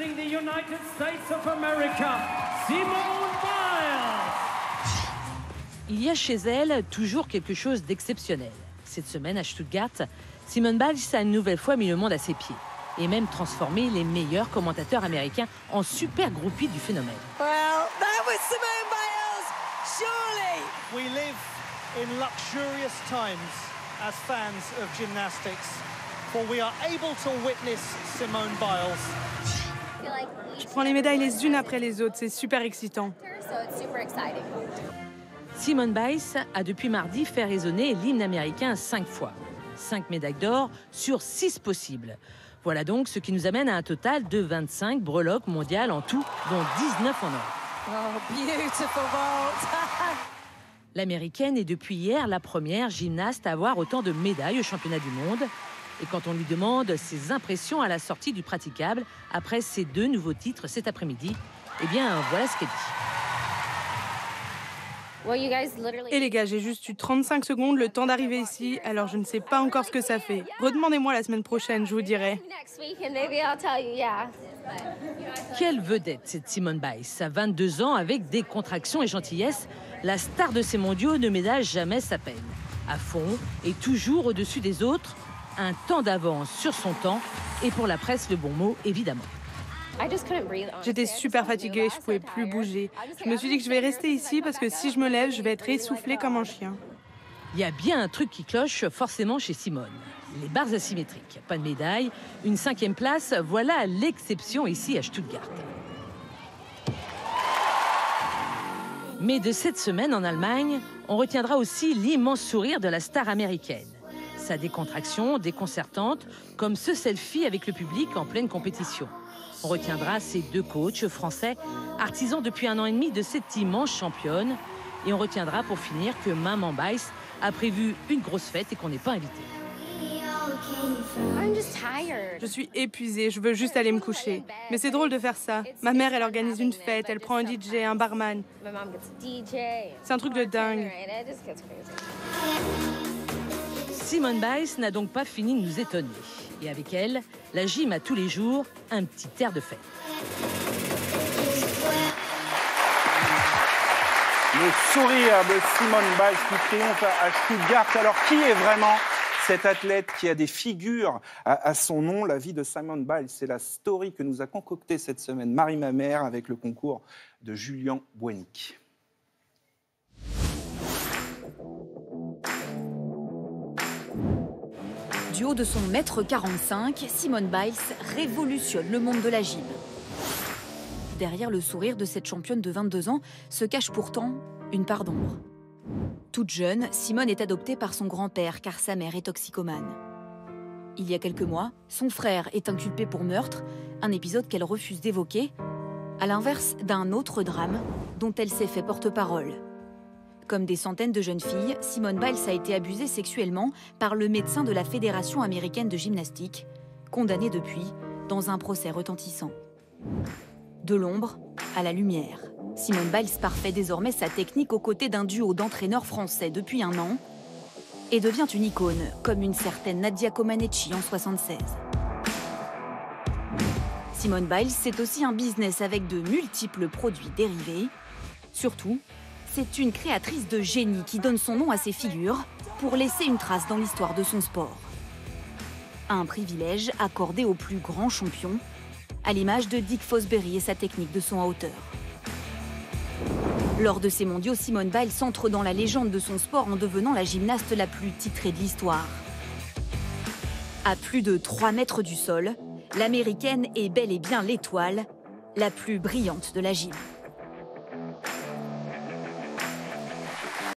representing the United States of America, Simone Biles. Il y a chez elle toujours quelque chose d'exceptionnel. Cette semaine à Stuttgart, Simone Biles a une nouvelle fois mis le monde à ses pieds et même transformé les meilleurs commentateurs américains en super groupies du phénomène. Well, that was Simone Biles, surely. We live in luxurious times as fans of gymnastics, for we are able to witness Simone Biles. Je prends les médailles les unes après les autres, c'est super excitant. Simone Biles a depuis mardi fait résonner l'hymne américain 5 fois. 5 médailles d'or sur 6 possibles. Voilà donc ce qui nous amène à un total de 25 breloques mondiales en tout, dont 19 en or. Oh, beautiful vault. L'américaine est depuis hier la première gymnaste à avoir autant de médailles au championnat du monde. Et quand on lui demande ses impressions à la sortie du praticable, après ses 2 nouveaux titres cet après-midi, eh bien voilà ce qu'elle dit. Et les gars, j'ai juste eu 35 secondes le temps d'arriver ici, alors je ne sais pas encore ce que ça fait. Redemandez-moi la semaine prochaine, je vous dirai. Quelle vedette cette Simone Biles, à 22 ans, avec des contractions et gentillesse, la star de ces mondiaux ne ménage jamais sa peine. À fond et toujours au-dessus des autres, un temps d'avance sur son temps, et pour la presse, le bon mot, évidemment. J'étais super fatiguée, je pouvais plus bouger. Je me suis dit que je vais rester ici parce que si je me lève, je vais être essoufflée comme un chien. Il y a bien un truc qui cloche forcément chez Simone. Les barres asymétriques. Pas de médaille, une 5e place, voilà l'exception ici à Stuttgart. Mais de cette semaine en Allemagne, on retiendra aussi l'immense sourire de la star américaine. Sa décontraction déconcertante, comme ce selfie avec le public en pleine compétition. On retiendra ces 2 coachs français, artisans depuis 1 an et demi de cette immense championne. Et on retiendra pour finir que Maman Biles a prévu une grosse fête et qu'on n'est pas invité. Je suis épuisée, je veux juste aller me coucher. Mais c'est drôle de faire ça. Ma mère, elle organise une fête, elle prend un DJ, un barman. C'est un truc de dingue. Simone Biles n'a donc pas fini de nous étonner. Et avec elle, la gym a tous les jours un petit air de fête. Le sourire de Simone Biles qui triomphe à Stuttgart. Alors, qui est vraiment cet athlète qui a des figures à son nom? La vie de Simone Biles, c'est la story que nous a concoctée cette semaine Marie Mamère avec le concours de Julien Boigny. Du haut de son 1,45 m, Simone Biles révolutionne le monde de la gym. Derrière le sourire de cette championne de 22 ans se cache pourtant une part d'ombre. Toute jeune, Simone est adoptée par son grand-père car sa mère est toxicomane. Il y a quelques mois, son frère est inculpé pour meurtre, un épisode qu'elle refuse d'évoquer, à l'inverse d'un autre drame dont elle s'est fait porte-parole. Comme des centaines de jeunes filles, Simone Biles a été abusée sexuellement par le médecin de la Fédération américaine de gymnastique, condamné depuis dans un procès retentissant. De l'ombre à la lumière, Simone Biles parfait désormais sa technique aux côtés d'un duo d'entraîneurs français depuis 1 an et devient une icône, comme une certaine Nadia Comaneci en 1976. Simone Biles, c'est aussi un business avec de multiples produits dérivés. Surtout, c'est une créatrice de génie qui donne son nom à ses figures pour laisser une trace dans l'histoire de son sport. Un privilège accordé aux plus grands champions, à l'image de Dick Fosbury et sa technique de saut en hauteur. Lors de ces mondiaux, Simone Biles entre dans la légende de son sport en devenant la gymnaste la plus titrée de l'histoire. À plus de 3 mètres du sol, l'américaine est bel et bien l'étoile la plus brillante de la gym.